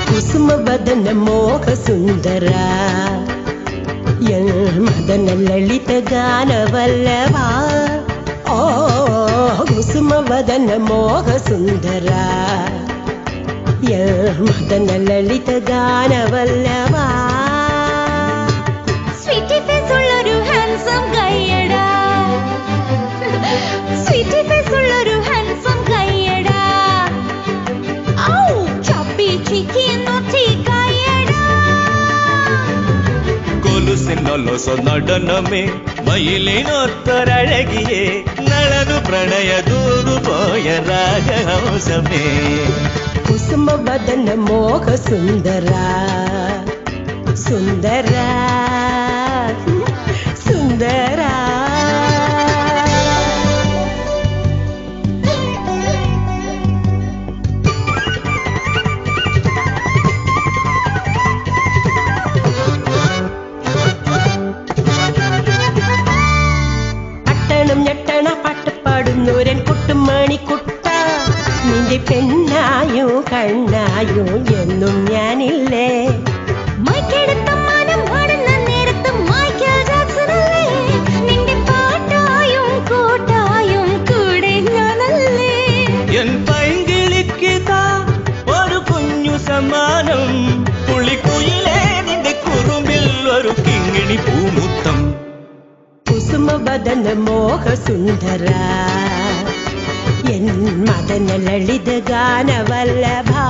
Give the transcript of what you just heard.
ಕುಸುಮ ಬದನ ಮೋಹ ಸುಂದರ ಮದನ ಲಲಿತ ಗಾನವಲ್ಲವಾ ಓ ಕುಸುಮ ವದನ ಮೋಹ ಸುಂದರ ಮದನ ಲಲಿತ ಗಾನವಲ್ಲವಾ sweety face ഉള്ളൊരു ഹാൻസം കയ്യടാ സ്വീറ്റി ഫേസ് ഉള്ളൊരു ഹാൻസം കയ്യടാ ഔ ചപ്പി ചിക്കി നോട്ടി കയ്യടാ കൊലുസിനൊലൊസ നടനമേ മയിലിനൊത്തൊരഴകിയേ നളനു പ്രണയ ദൂതു പോയ രാഗഹംസമേ ಕುಸುಮ ಬದನ ಮೋಹ ಸುಂದರ ಸುಂದರ സുന്ദര അട്ടണം ഞെട്ടണ പാട്ടുപാടുന്നൂരൻ കുട്ടുമണിക്കുട്ട നിന്റെ പെണ്ണായും കണ്ണായും എന്നും ഞാനില്ലേ എൻ പൈങ്കിളിക്കിതാ ഒരു കുഞ്ഞു സമ്മാനം പുള്ളിക്കുയിലേ നിന്റെ കുറുമ്പിൽ ഒരു കിങ്ങിണി പൂമുത്തം കുസുമ വദന മോഹ സുന്ദര എൻ മദന ലളിത ഗാനവല്ലഭാ